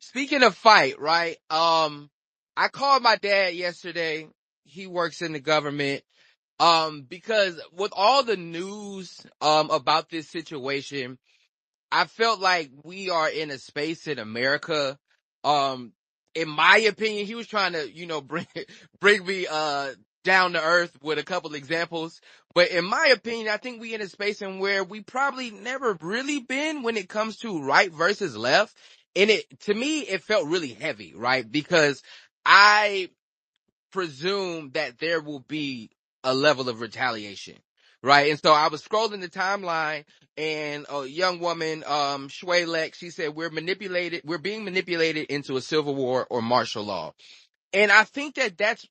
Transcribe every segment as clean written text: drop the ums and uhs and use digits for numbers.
speaking of fight, right? I called my dad yesterday. He works in the government. Because with all the news, about this situation, I felt like we are in a space in America. Um, in my opinion, he was trying to, bring me, down to earth with a couple examples. But in my opinion, I think we in a space in where we probably never really been when it comes to right versus left. And to me, it felt really heavy, right? Because I presume that there will be a level of retaliation, right? And so I was scrolling the timeline, and a young woman, Shui Lek, she said, we're being manipulated into a civil war or martial law. And I think that that's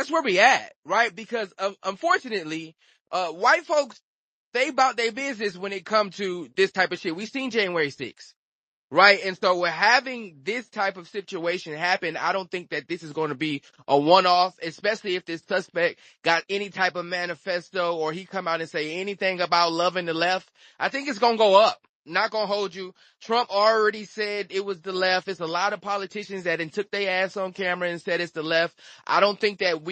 where we at, right? Because unfortunately, white folks, they about their business when it comes to this type of shit. We seen January 6th. Right. And so we're having this type of situation happen. I don't think that this is going to be a one-off, especially if this suspect got any type of manifesto or he come out and say anything about loving the left. I think it's going to go up. Not going to hold you. Trump already said it was the left. It's a lot of politicians that took their ass on camera and said it's the left. I don't think that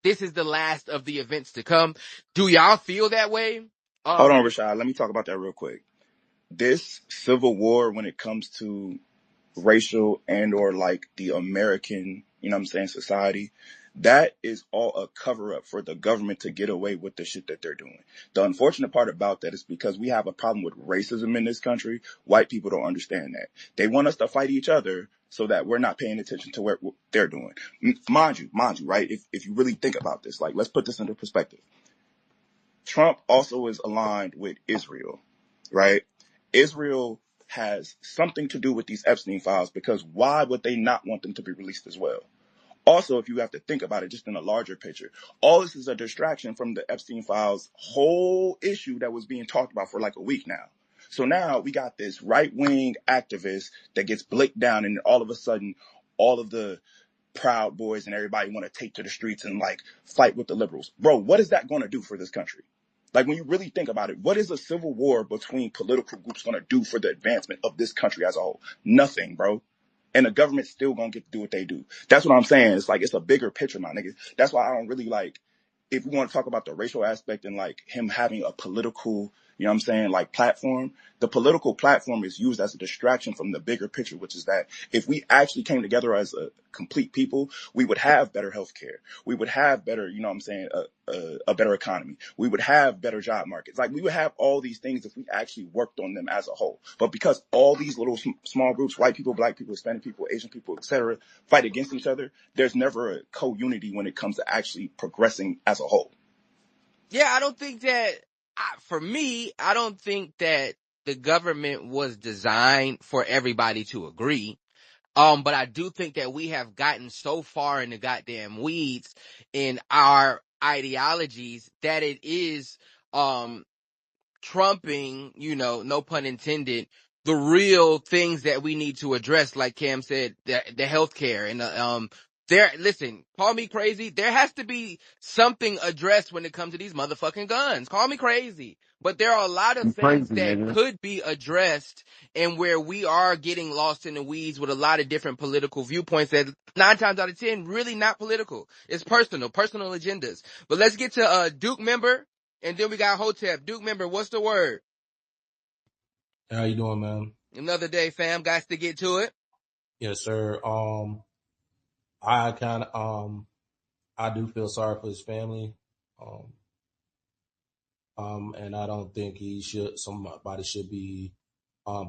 this is the last of the events to come. Do y'all feel that way? Hold on, Rashad. Let me talk about that real quick. This civil war, when it comes to racial and or like the American, society, that is all a cover up for the government to get away with the shit that they're doing. The unfortunate part about that is because we have a problem with racism in this country. White people don't understand that. They want us to fight each other so that we're not paying attention to what they're doing. Mind you, right? If you really think about this, like, let's put this into perspective. Trump also is aligned with Israel, right? Israel has something to do with these Epstein files, because why would they not want them to be released as well? Also, if you have to think about it just in a larger picture, all this is a distraction from the Epstein files whole issue that was being talked about for like a week now. So now we got this right-wing activist that gets blicked down, and all of a sudden all of the Proud Boys and everybody want to take to the streets and like fight with the liberals. Bro, what is that going to do for this country? Like, when you really think about it, what is a civil war between political groups going to do for the advancement of this country as a whole? Nothing, bro. And the government's still going to get to do what they do. That's what I'm saying. It's like, it's a bigger picture, my nigga. That's why I don't really like, if we want to talk about the racial aspect and like him having a political, like platform, the political platform is used as a distraction from the bigger picture, which is that if we actually came together as a complete people, we would have better healthcare. We would have better, a better economy. We would have better job markets. Like, we would have all these things if we actually worked on them as a whole. But because all these little small groups, white people, black people, Hispanic people, Asian people, etc., fight against each other, there's never a co-unity when it comes to actually progressing as a whole. Yeah, I don't think that, for me, I don't think that the government was designed for everybody to agree. But I do think that we have gotten so far in the goddamn weeds in our ideologies that it is, trumping, no pun intended, the real things that we need to address, like Cam said, the healthcare and listen, call me crazy. There has to be something addressed when it comes to these motherfucking guns. Call me crazy. But there are a lot of things that could be addressed, and where we are getting lost in the weeds with a lot of different political viewpoints that 9 times out of 10 really not political. It's personal agendas. But let's get to Duke member, and then we got Hotep. Duke member, what's the word? How you doing, man? Another day, fam. Guys, to get to it. Yes, sir. I do feel sorry for his family. And I don't think somebody should be,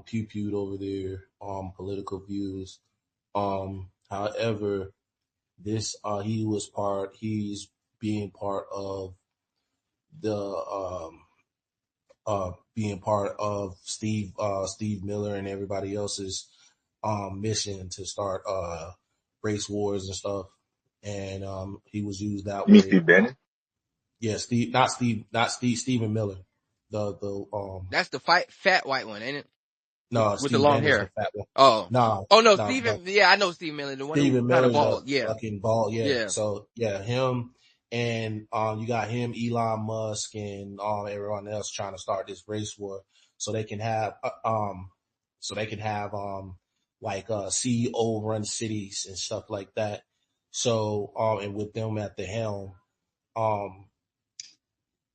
pew-pewed over their, political views. However, he's being part of being part of Steve Miller and everybody else's, mission to start, race wars and stuff. And, he was used that way. Steve Bannon? Yeah, Stephen Miller. That's the fat white one, ain't it? No, with Steve the long Bannon's hair. the fat one. Oh. No. Oh no, Stephen. Yeah, I know Steve Miller. The one Stephen who's kind of Miller's bald. Yeah. fucking bald. Yeah. Yeah. So yeah, him and you got him, Elon Musk, and everyone else trying to start this race war so they can have like CEO run cities and stuff like that. So, and with them at the helm, um,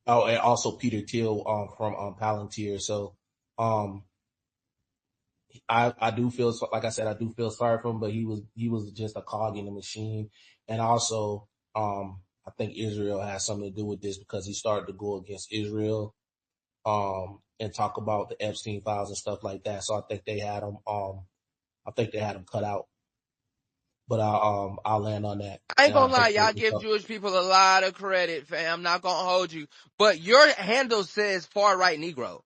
oh, and also Peter Thiel, from Palantir. So, um, I do feel, like I said, I do feel sorry for him, but he was just a cog in the machine. And also, I think Israel has something to do with this because he started to go against Israel, and talk about the Epstein files and stuff like that. So I think they had him, cut out. But I'll land on that. I ain't And gonna lie, hopefully y'all give Jewish people a lot of credit, fam. I'm not gonna hold you. But your handle says far right Negro.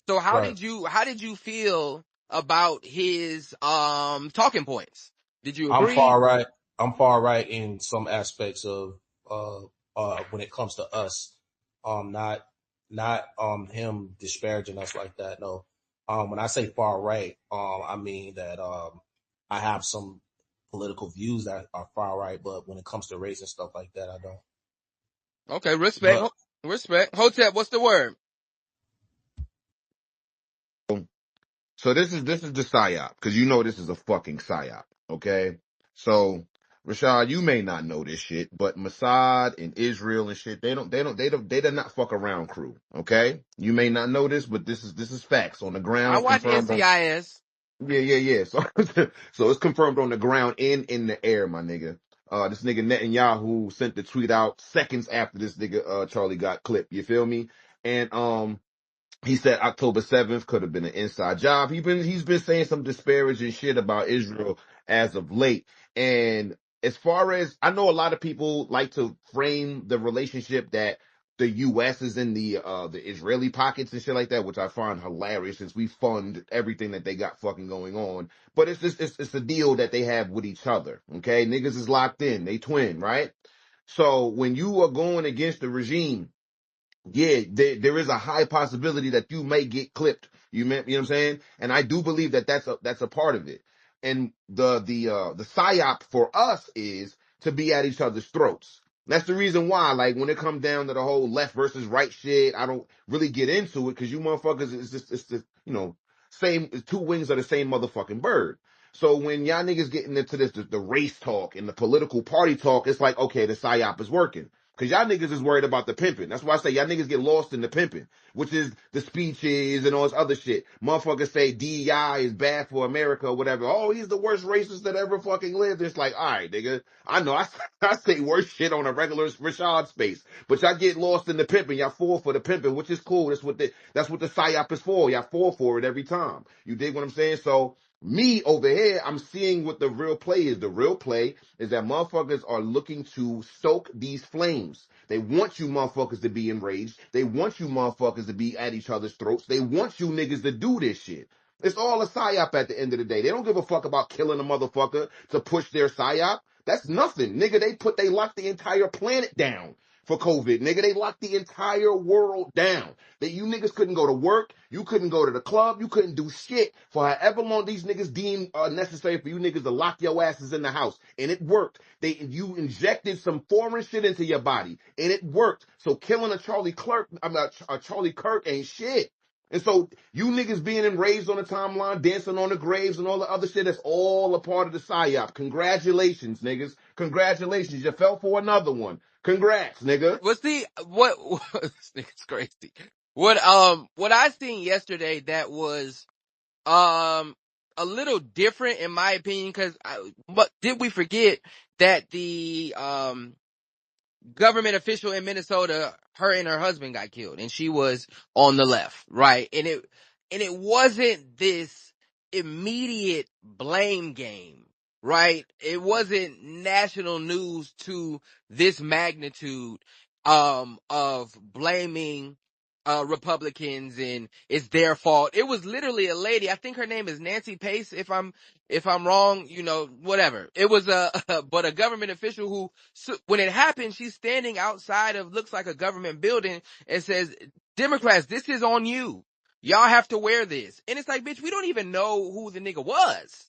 So how right. did you feel about his talking points? Did you I'm agree? far right. I'm far right in some aspects of when it comes to us. Not him disparaging us like that. No. When I say far right, I mean that I have some political views that are far right, but when it comes to race and stuff like that, I don't. Okay, respect. But Respect. Hotep, what's the word? So this is the psyop, because you know this is a fucking psyop, okay? So Rashad, you may not know this shit, but Mossad and Israel and shit, they do not fuck around crew, okay? You may not know this, but this is facts on the I ground, watch confirmed on. NCIS. Yeah. So so it's confirmed on the ground and in the air, my nigga. This nigga Netanyahu sent the tweet out seconds after this nigga Charlie got clipped. You feel me? And he said October 7th could have been an inside job. He's been saying some disparaging shit about Israel as of late. And as far as I know, a lot of people like to frame the relationship that the U.S. is in the Israeli pockets and shit like that, which I find hilarious since we fund everything that they got fucking going on. But it's just it's a deal that they have with each other. Okay, niggas is locked in. They twin, right? So when you are going against the regime, yeah, there is a high possibility that you may get clipped. You know what I'm saying? And I do believe that that's a part of it. And the psyop for us is to be at each other's throats. That's the reason why, like, when it comes down to the whole left versus right shit, I don't really get into it because you motherfuckers, it's the, same, two wings of the same motherfucking bird. So when y'all niggas getting into this, the race talk and the political party talk, it's like, okay, the psyop is working. Cause y'all niggas is worried about the pimping. That's why I say y'all niggas get lost in the pimping, which is the speeches and all this other shit. Motherfuckers say DEI is bad for America or whatever. Oh, he's the worst racist that ever fucking lived. It's like, all right, nigga. I know I say worse shit on a regular Rashad space, but y'all get lost in the pimping. Y'all fall for the pimping, which is cool. That's what the psyop is for. Y'all fall for it every time. You dig what I'm saying? So me over here, I'm seeing what the real play is. The real play is that motherfuckers are looking to stoke these flames. They want you motherfuckers to be enraged. They want you motherfuckers to be at each other's throats. They want you niggas to do this shit. It's all a psyop at the end of the day. They don't give a fuck about killing a motherfucker to push their psyop. That's nothing. Nigga, they locked the entire planet down for COVID. Nigga, they locked the entire world down. That you niggas couldn't go to work, you couldn't go to the club, you couldn't do shit for however long these niggas deemed necessary for you niggas to lock your asses in the house. And it worked. You injected some foreign shit into your body, and it worked. So killing a Charlie Kirk ain't shit. And so you niggas being enraged on the timeline, dancing on the graves and all the other shit, that's all a part of the psyop. Congratulations, niggas. Congratulations. You fell for another one. Congrats, nigga. What's the what this nigga's crazy. What I seen yesterday that was a little different in my opinion, but did we forget that the government official in Minnesota, her and her husband got killed, and she was on the left, right? And it wasn't this immediate blame game, right? It wasn't national news to this magnitude, of blaming, Republicans and it's their fault. It was literally a lady. I think her name is Nancy Pace. If I'm wrong, whatever. It was but a government official who, when it happened, she's standing outside of, looks like a government building and says, Democrats, this is on you. Y'all have to wear this. And it's like, bitch, we don't even know who the nigga was.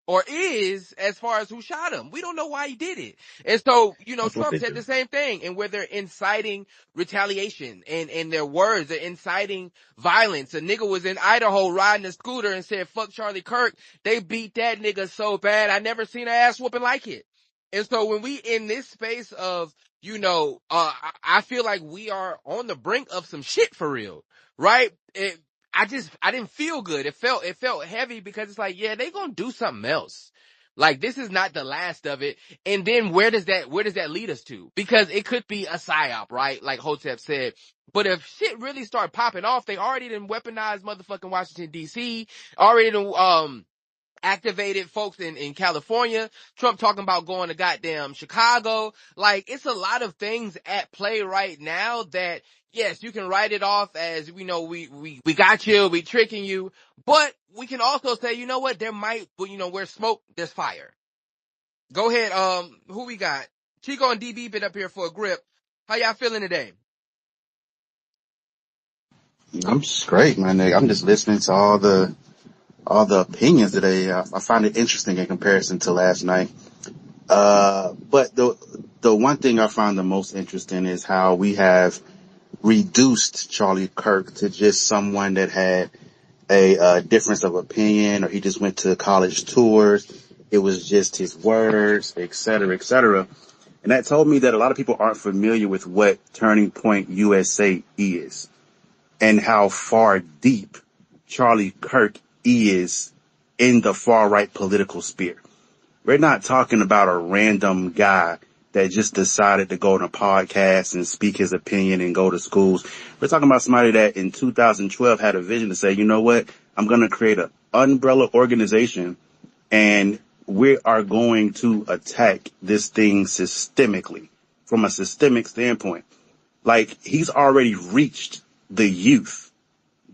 or is, as far as who shot him. We don't know why he did it. And so, That's what Trump they said do. the same thing, and where they're inciting retaliation and their words, they're inciting violence. A nigga was in Idaho riding a scooter and said, fuck Charlie Kirk. They beat that nigga so bad. I never seen an ass whooping like it. And so when we in this space of, I feel like we are on the brink of some shit for real, right? I didn't feel good. It felt heavy because it's like, yeah, they gonna do something else. Like, this is not the last of it. And then where does that lead us to? Because it could be a psyop, right? Like Hotep said. But if shit really start popping off, they already done weaponized motherfucking Washington DC, already done, activated folks in California. Trump talking about going to goddamn Chicago. Like, it's a lot of things at play right now that, yes, you can write it off as, we got you, we tricking you, but we can also say, you know what, there might, where smoke, there's fire. Go ahead, who we got? Chico and DB been up here for a grip. How y'all feeling today? I'm just great, my nigga. I'm just listening to all the opinions today. I find it interesting in comparison to last night. But the one thing I find the most interesting is how we have reduced Charlie Kirk to just someone that had a difference of opinion, or he just went to college tours. It was just his words, et cetera, et cetera. And that told me that a lot of people aren't familiar with what Turning Point USA is and how far deep Charlie Kirk is in the far right political sphere. We're not talking about a random guy that just decided to go on a podcast and speak his opinion and go to schools. We're talking about somebody that in 2012 had a vision to say, you know what, I'm going to create an umbrella organization and we are going to attack this thing systemically, from a systemic standpoint. Like, he's already reached the youth.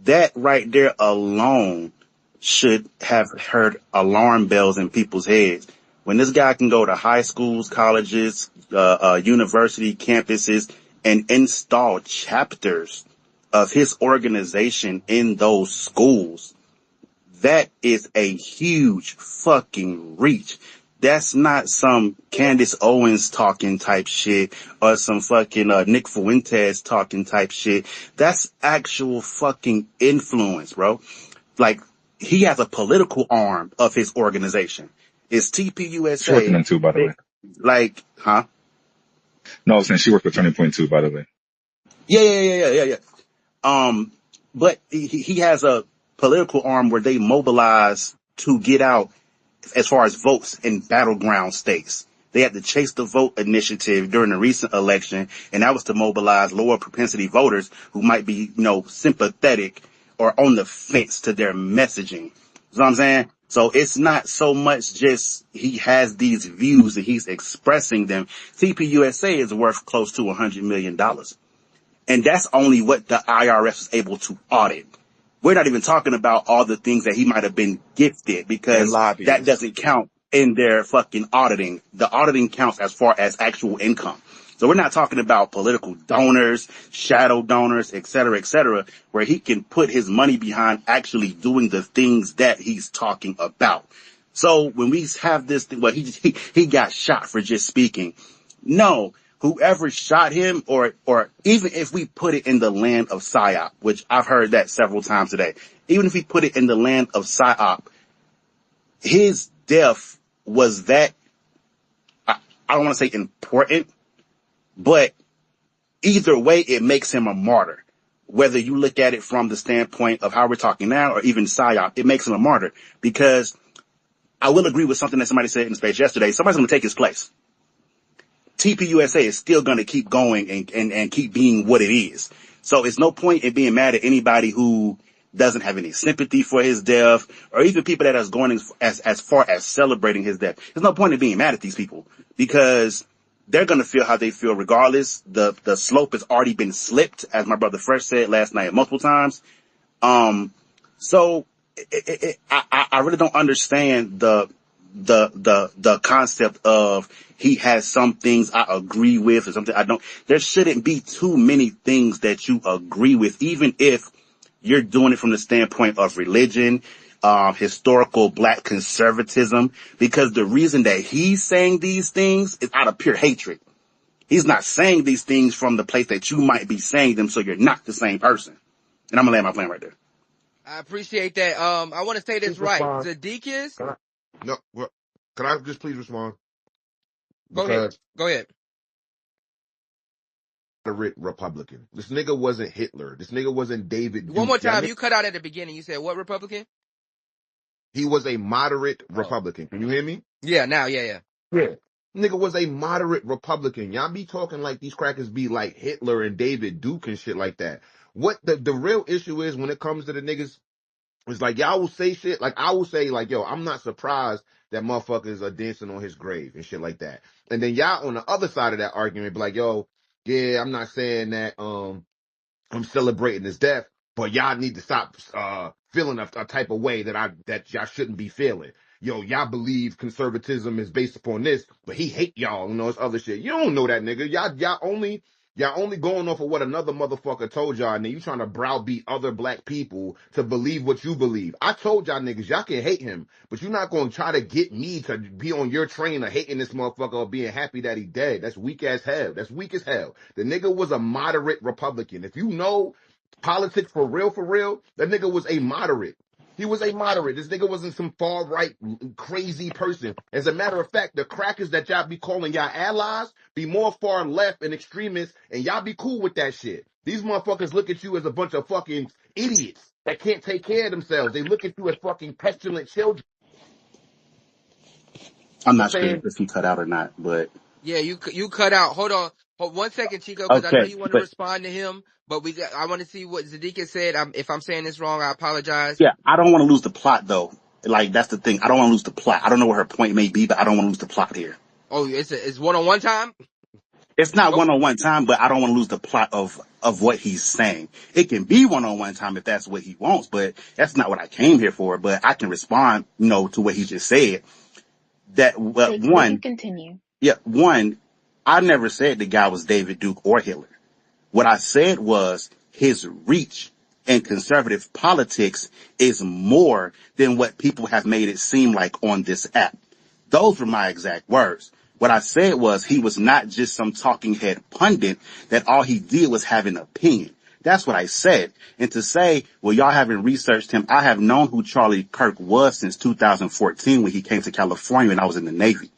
That right there alone should have heard alarm bells in people's heads. When this guy can go to high schools, colleges, university campuses and install chapters of his organization in those schools, that is a huge fucking reach. That's not some Candace Owens talking type shit or some fucking Nick Fuentes talking type shit. That's actual fucking influence, bro. Like, he has a political arm of his organization. It's TPUSA. She worked in them too, by the way. Like, huh? No, I was saying she worked for Turning Point too, by the way. Yeah. But he has a political arm where they mobilize to get out as far as votes in battleground states. They had the Chase the Vote initiative during the recent election, and that was to mobilize lower propensity voters who might be, sympathetic or on the fence to their messaging. You know what I'm saying? So it's not so much just he has these views and he's expressing them. TPUSA is worth close to $100 million. And that's only what the IRS is able to audit. We're not even talking about all the things that he might have been gifted, because that doesn't count in their fucking auditing. The auditing counts as far as actual income. So we're not talking about political donors, shadow donors, et cetera, where he can put his money behind actually doing the things that he's talking about. So when we have this thing, well, he got shot for just speaking. No, whoever shot him, or even if we put it in the land of psyop, which I've heard that several times today, even if we put it in the land of psyop, his death was that, I don't want to say important, but either way, it makes him a martyr. Whether you look at it from the standpoint of how we're talking now or even psyop, it makes him a martyr, because I will agree with something that somebody said in space yesterday. Somebody's going to take his place. TPUSA is still going to keep going and keep being what it is. So it's no point in being mad at anybody who doesn't have any sympathy for his death, or even people that are going as far as celebrating his death. There's no point in being mad at these people, because they're going to feel how they feel regardless. The slope has already been slipped, as my brother Fresh said last night multiple times. So I really don't understand the concept of he has some things I agree with or something I don't. There shouldn't be too many things that you agree with, even if you're doing it from the standpoint of religion. historical black conservatism, because the reason that he's saying these things is out of pure hatred. He's not saying these things from the place that you might be saying them, so you're not the same person. And I'm gonna land my plane right there. I appreciate that. I want to say this Please right. respond. Zedekias, Can I, no, well, can I just please respond? go ahead. Because Go ahead. moderate Republican. This nigga wasn't Hitler. This nigga wasn't David Duke. One more time. Y'all You cut out at the beginning. You said what Republican? He was a moderate Oh. Republican. Can you hear me? Yeah, now, yeah. Yeah. Nigga was a moderate Republican. Y'all be talking like these crackers be like Hitler and David Duke and shit like that. What the real issue is when it comes to the niggas is like y'all will say shit, like I will say like, yo, I'm not surprised that motherfuckers are dancing on his grave and shit like that. And then y'all on the other side of that argument be like, yo, yeah, I'm not saying that I'm celebrating his death, but y'all need to stop feeling a type of way that y'all shouldn't be feeling. Yo, y'all believe conservatism is based upon this, but he hate y'all, it's other shit. You don't know that nigga. Y'all only going off of what another motherfucker told y'all, and then you trying to browbeat other black people to believe what you believe. I told y'all niggas, y'all can hate him, but you're not going to try to get me to be on your train of hating this motherfucker or being happy that he dead. That's weak as hell. That's weak as hell. The nigga was a moderate Republican. If you know politics for real, that nigga was a moderate. He was a moderate. This nigga wasn't some far right crazy person. As a matter of fact, the crackers that y'all be calling y'all allies be more far left and extremists, and y'all be cool with that shit. These motherfuckers look at you as a bunch of fucking idiots that can't take care of themselves. They look at you as fucking pestilent children. I'm not sure if he cut out or not, but Yeah, you cut out. Hold on. Hold 1 second, Chico, because I know okay. you want to But respond to him, but I want to see what Zedekias said. If I'm saying this wrong, I apologize. yeah, I don't want to lose the plot though. Like that's the thing. I don't want to lose the plot. I don't know what her point may be, but I don't want to lose the plot here. Oh, it's one-on-one time? It's not Oh, one-on-one time, but I don't want to lose the plot of what he's saying. It can be one-on-one time if that's what he wants, but that's not what I came here for. But I can respond, to what he just said. That Please continue. One, I never said the guy was David Duke or Hitler. What I said was his reach in conservative politics is more than what people have made it seem like on this app. Those were my exact words. What I said was he was not just some talking head pundit that all he did was have an opinion. That's what I said. And to say, well, y'all haven't researched him. I have known who Charlie Kirk was since 2014 when he came to California and I was in the Navy.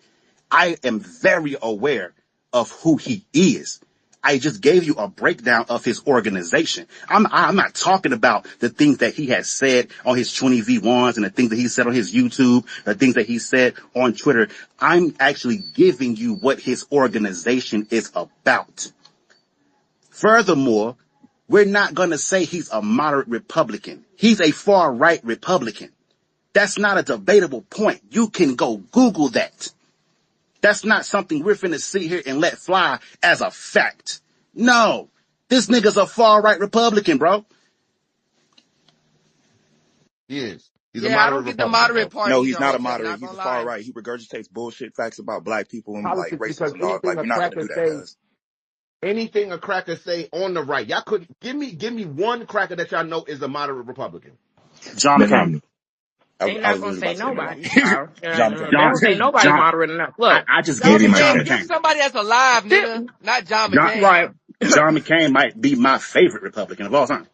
I am very aware of who he is. I just gave you a breakdown of his organization. I'm not talking about the things that he has said on his 20v1s and the things that he said on his YouTube, the things that he said on Twitter. I'm actually giving you what his organization is about. Furthermore, we're not going to say he's a moderate Republican. He's a far right Republican. That's not a debatable point. You can go Google that. That's not something we're finna sit here and let fly as a fact. No. This nigga's a far-right Republican, bro. He is. He's a yeah, I moderate don't get the Republican, moderate bro. part No, either, he's not a OG. I'm moderate. not He's a gonna far lie. right. He regurgitates bullshit facts about black people and like Politics, because racism, dog. Like we're not gonna do that, guys. anything a cracker say on the right, y'all could give me one cracker that y'all know is a moderate Republican. John Mitt McCain. Romney. They I not was gonna just about say to say Mitt nobody, Romney. child. John They McCain. don't say nobody John, moderate enough. Look, I just John gave Eddie you McCain, John McCain. give McCain. somebody that's alive, nigga. Not John John, McCain. right. John McCain might be my favorite Republican of all time.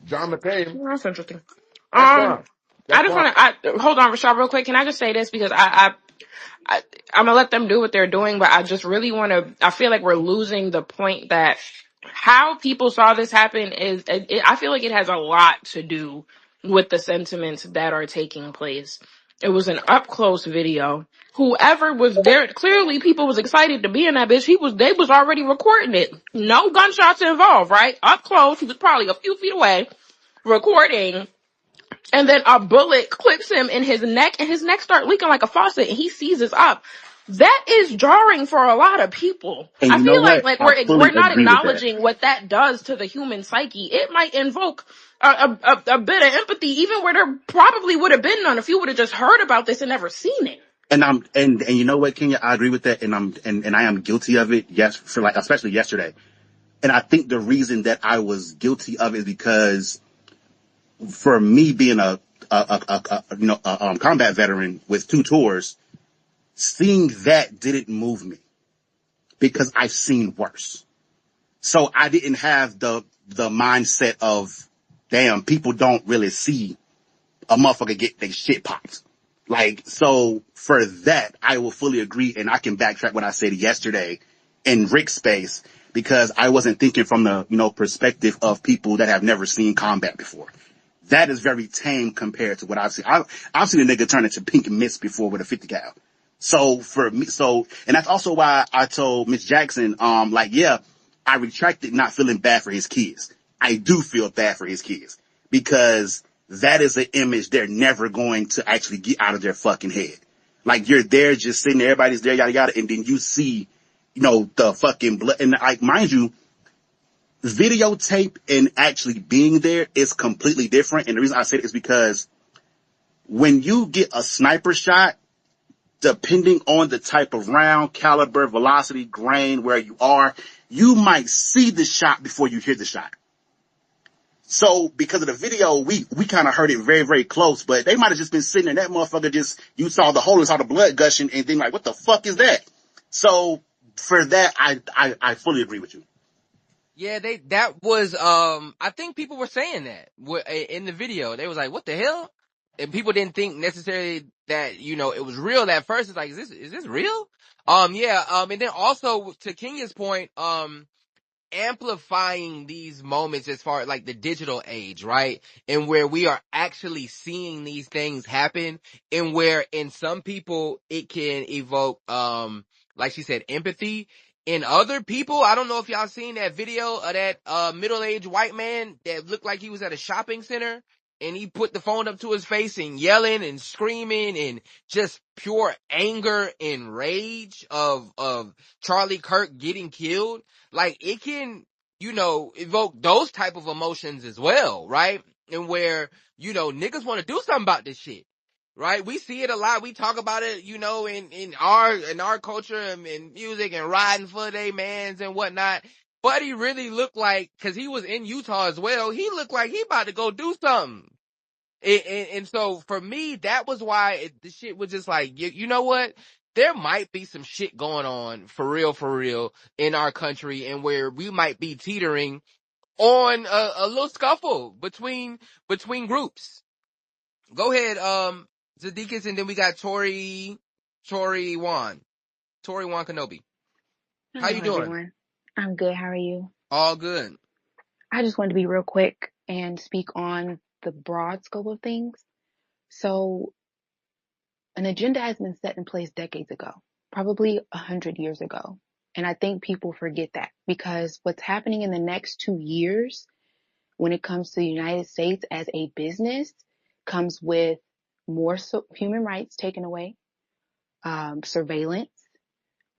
John McCain, That's interesting. that's fine. I That's just fine. want to hold on, Rashad, real quick. Can I just say this because I'm gonna let them do what they're doing, but I just really want to. I feel like we're losing the point that how people saw this happen I feel like it has a lot to do with the sentiments that are taking place. It was an up close video. Whoever was there, clearly people was excited to be in that bitch. They was already recording it. No gunshots involved, right? Up close. He was probably a few feet away recording. And then a bullet clips him in his neck and his neck start leaking like a faucet and he seizes up. That is jarring for a lot of people. And I you know feel what? like I we're fully not agree with that. acknowledging what that does to the human psyche. It might invoke a bit of empathy, even where there probably would have been none if you would have just heard about this and never seen it. And you know what, Kenya? I agree with that, and I am guilty of it. Yes, for like especially yesterday. And I think the reason that I was guilty of it is because for me being a combat veteran with 2 tours, seeing that didn't move me because I've seen worse. So I didn't have the mindset of, damn, people don't really see a motherfucker get their shit popped. Like, so for that, I will fully agree, and I can backtrack what I said yesterday in Rick's space, because I wasn't thinking from the, perspective of people that have never seen combat before. That is very tame compared to what I've seen. I've seen a nigga turn into pink mist before with a 50 cal. So for me, and that's also why I told Miss Jackson, yeah, I retracted not feeling bad for his kids. I do feel bad for his kids because that is an image they're never going to actually get out of their fucking head. Like, you're there just sitting there, everybody's there, yada yada, and then you see, the fucking blood. And like, mind you, videotape and actually being there is completely different. And the reason I say it is because when you get a sniper shot, depending on the type of round, caliber, velocity, grain, where you are, you might see the shot before you hear the shot. So because of the video, we kind of heard it very, very close, but they might have just been sitting there. That motherfucker you saw the hole and saw the blood gushing and then like, what the fuck is that? So for that, I fully agree with you. Yeah, that was, I think people were saying that in the video. They was like, what the hell? And people didn't think necessarily that, it was real at first. It's like, is this real? Yeah, and then also to Kenya's point, amplifying these moments as far as like the digital age, right? And where we are actually seeing these things happen, and where in some people it can evoke, like she said, empathy. In other people, I don't know if y'all seen that video of that middle-aged white man that looked like he was at a shopping center, and he put the phone up to his face and yelling and screaming and just pure anger and rage of Charlie Kirk getting killed. Like, it can, evoke those type of emotions as well, right? And where, niggas want to do something about this shit, right? We see it a lot. We talk about it, in our culture and in music and riding for their mans and whatnot. But he really looked like, cause he was in Utah as well, he looked like he about to go do something. And so for me, that was why the shit was just like, you know what? There might be some shit going on for real in our country, and where we might be teetering on a little scuffle between groups. Go ahead, Zadikis, and then we got Tori Wan Kenobi. How Hello, you doing? everyone. I'm good. How are you? All good. I just wanted to be real quick and speak on the broad scope of things. So, an agenda has been set in place decades ago, probably 100 years ago. And I think people forget that, because what's happening in the next 2 years when it comes to the United States as a business comes with more human rights taken away, surveillance,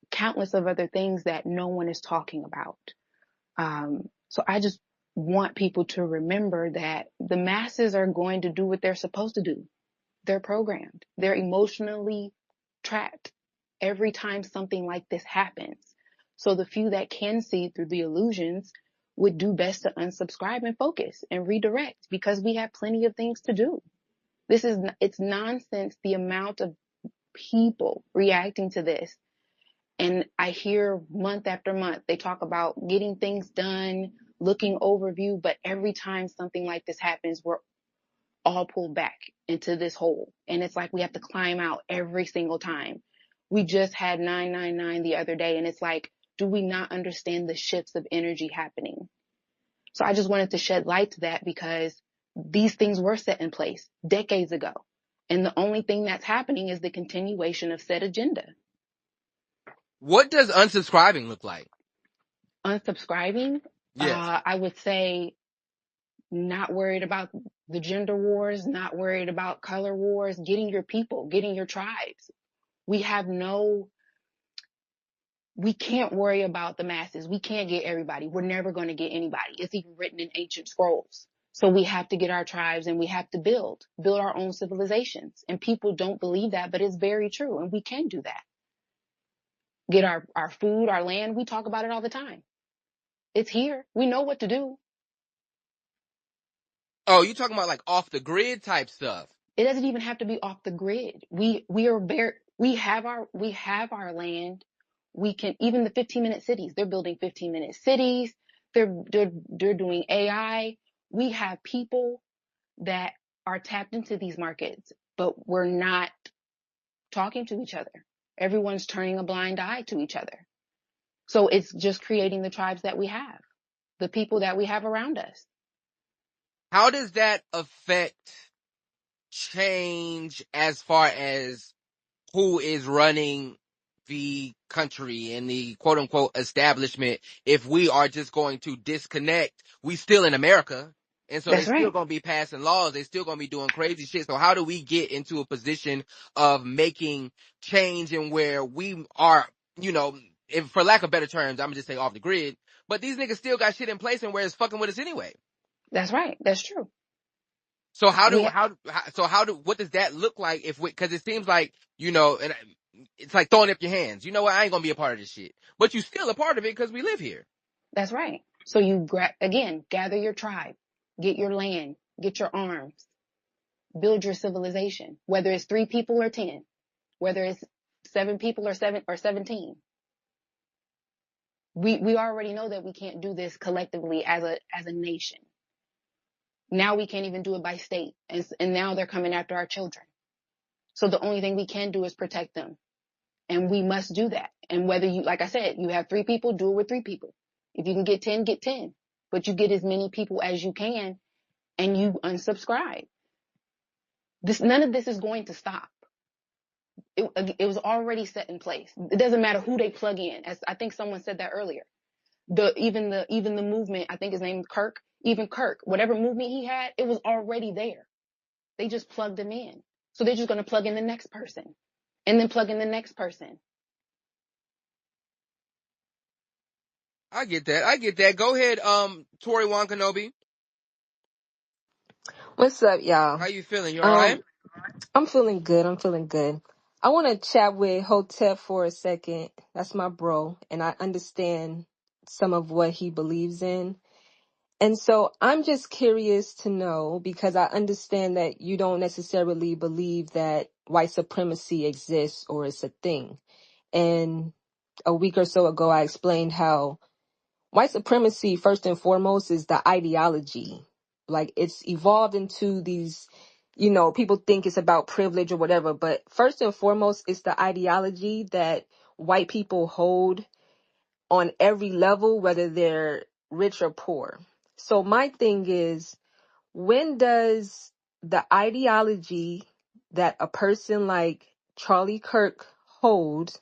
countless of other things that no one is talking about. So I just want people to remember that the masses are going to do what they're supposed to do. They're programmed. They're emotionally trapped every time something like this happens. So the few that can see through the illusions would do best to unsubscribe and focus and redirect, because we have plenty of things to do. It's nonsense, the amount of people reacting to this. And I hear month after month, they talk about getting things done, looking overview, but every time something like this happens, we're all pulled back into this hole. And it's like we have to climb out every single time. We just had 999 the other day, and it's like, do we not understand the shifts of energy happening? So I just wanted to shed light to that, because these things were set in place decades ago. And the only thing that's happening is the continuation of said agenda. What does unsubscribing look like? Unsubscribing, Yes. I would say not worried about the gender wars, not worried about color wars, getting your people, getting your tribes. We can't worry about the masses. We can't get everybody. We're never going to get anybody. It's even written in ancient scrolls. So we have to get our tribes, and we have to build our own civilizations. And people don't believe that, but it's very true. And we can do that. Get our food, our land. We talk about it all the time. It's here. We know what to do. Oh, you talking about like off the grid type stuff? It doesn't even have to be off the grid. We have our land. We can, even the 15-minute cities. They're building 15-minute cities. They're doing AI. We have people that are tapped into these markets, but we're not talking to each other. Everyone's turning a blind eye to each other. So it's just creating the tribes that we have, the people that we have around us. How does that affect change as far as who is running the country and the quote unquote establishment if we are just going to disconnect? We still in America. And so they That's still right. gonna be passing laws. They still gonna be doing crazy shit. So how do we get into a position of making change and where we are, you know, if for lack of better terms, I'm gonna just say off the grid, but these niggas still got shit in place and where it's fucking with us anyway. That's right. That's true. So We what does that look like if cause it seems like, you know, and it's like throwing up your hands. You know what? I ain't gonna be a part of this shit, but you still a part of it because we live here. That's right. So you again, gather your tribe, get your land, get your arms, build your civilization, whether it's 3 people or 10, whether it's 7 people or 17. We already know that we can't do this collectively as a nation. Now we can't even do it by state. And now they're coming after our children. So the only thing we can do is protect them. And we must do that. And whether you, like I said, you have 3 people, do it with 3 people. If you can get 10, get 10. But you get as many people as you can and you unsubscribe. None of this is going to stop. It was already set in place. It doesn't matter who they plug in. As I think someone said that earlier. Even the movement, I think his name is Kirk, even Kirk, whatever movement he had, it was already there. They just plugged him in. So they're just going to plug in the next person and then plug in the next person. I get that. Go ahead, Tori Wankanobi. What's up, y'all? How you feeling? You all right? I'm feeling good. I'm feeling good. I want to chat with Hotep for a second. That's my bro, and I understand some of what he believes in. And so I'm just curious to know, because I understand that you don't necessarily believe that white supremacy exists or is a thing. And a week or so ago, I explained how white supremacy, first and foremost, is the ideology. Like, it's evolved into these, people think it's about privilege or whatever, but first and foremost, it's the ideology that white people hold on every level, whether they're rich or poor. So my thing is, when does the ideology that a person like Charlie Kirk holds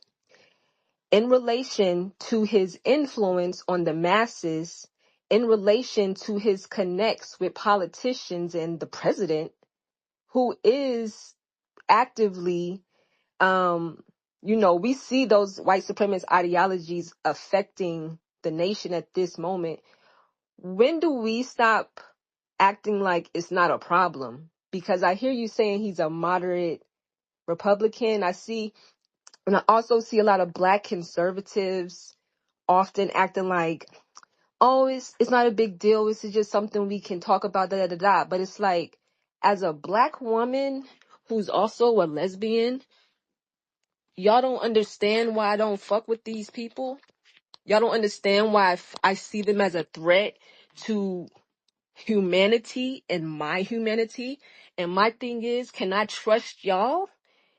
in relation to his influence on the masses, in relation to his connects with politicians and the president, who is actively, we see those white supremacist ideologies affecting the nation at this moment. When do we stop acting like it's not a problem? Because I hear you saying he's a moderate Republican. And I also see a lot of black conservatives often acting like, oh, it's not a big deal. This is just something we can talk about, da da da da. But it's like, as a black woman who's also a lesbian, y'all don't understand why I don't fuck with these people. Y'all don't understand why I see them as a threat to humanity and my humanity. And my thing is, can I trust y'all?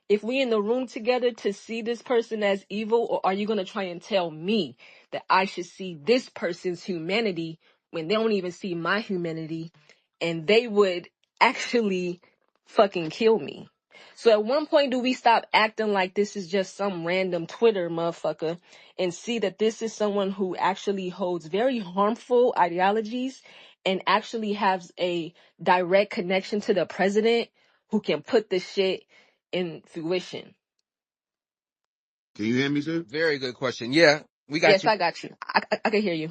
If we in the room together to see this person as evil, or are you going to try and tell me that I should see this person's humanity when they don't even see my humanity, and they would actually fucking kill me? So at one point, do we stop acting like this is just some random Twitter motherfucker and see that this is someone who actually holds very harmful ideologies and actually has a direct connection to the president who can put this shit in fruition? Can you hear me, sir? Very good question. Yeah, we got Yes, you. I got you. I can hear you.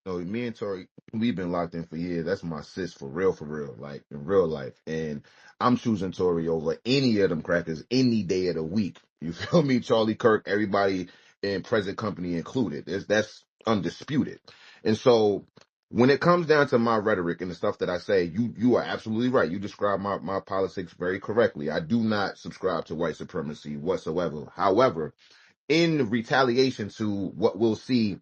No, me and Tori, we've been locked in for years. That's my sis for real, like in real life. And I'm choosing Tori over any of them crackers any day of the week. You feel me? Charlie Kirk, everybody in present company included. That's undisputed. And so When it comes down to my rhetoric and the stuff that I say, you are absolutely right. You describe my politics very correctly. I do not subscribe to white supremacy whatsoever. However, in retaliation to what we'll see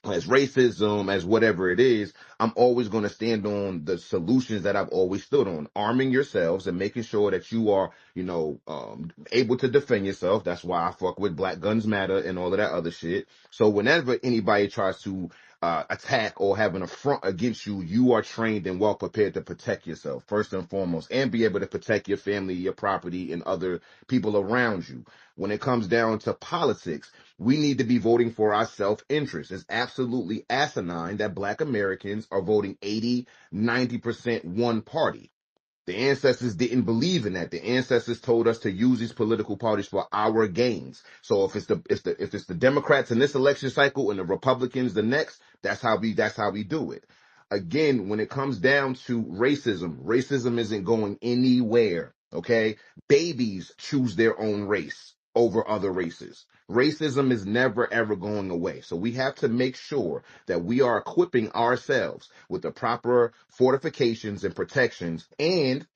as racism, as whatever it is, I'm always going to stand on the solutions that I've always stood on. Arming yourselves and making sure that you are, able to defend yourself. That's why I fuck with Black Guns Matter and all of that other shit. So whenever anybody tries to attack or have an affront against you, you are trained and well prepared to protect yourself first and foremost, and be able to protect your family, your property, and other people around you. When it comes down to politics, we need to be voting for our self-interest. It's absolutely asinine that Black Americans are voting 80, 90% one party. The ancestors didn't believe in that. The ancestors told us to use these political parties for our gains. So if it's the Democrats in this election cycle and the Republicans the next, that's how we do it. Again, when it comes down to racism isn't going anywhere. Okay? Babies choose their own race over other races. Racism is never ever going away. So we have to make sure that we are equipping ourselves with the proper fortifications and protections, and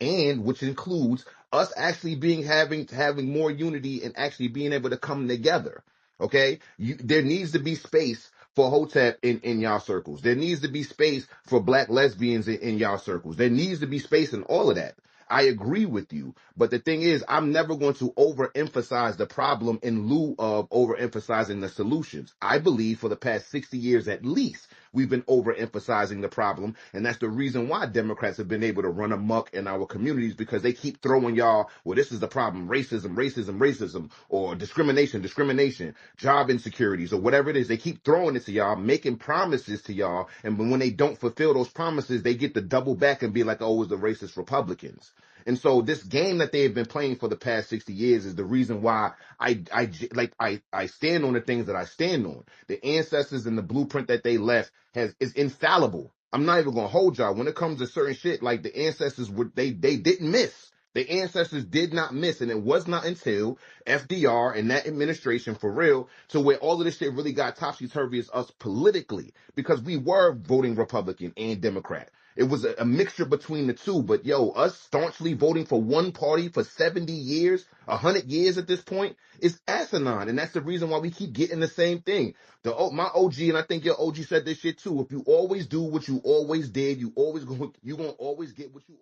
which includes us actually having more unity and actually being able to come together. Okay, there needs to be space for Hotep in y'all circles. There needs to be space for Black lesbians in y'all circles. There needs to be space in all of that. I agree with you. But the thing is, I'm never going to overemphasize the problem in lieu of overemphasizing the solutions. I believe for the past 60 years at least, we've been overemphasizing the problem. And that's the reason why Democrats have been able to run amok in our communities, because they keep throwing y'all, well, this is the problem, racism, or discrimination, job insecurities, or whatever it is. They keep throwing it to y'all, making promises to y'all. And when they don't fulfill those promises, they get to double back and be like, oh, it's the racist Republicans. And so this game that they have been playing for the past 60 years is the reason why I stand on the things that I stand on. The ancestors and the blueprint that they left is infallible. I'm not even gonna hold y'all. When it comes to certain shit, like the ancestors they didn't miss. The ancestors did not miss, and it was not until FDR and that administration, for real, to where all of this shit really got topsy-turvy as us politically, because we were voting Republican and Democrat. It was a mixture between the two, but yo, us staunchly voting for one party for 70 years, 100 years at this point, is asinine. And that's the reason why we keep getting the same thing. My OG, and I think your OG said this shit too, if you always do what you always did, you gonna always get what you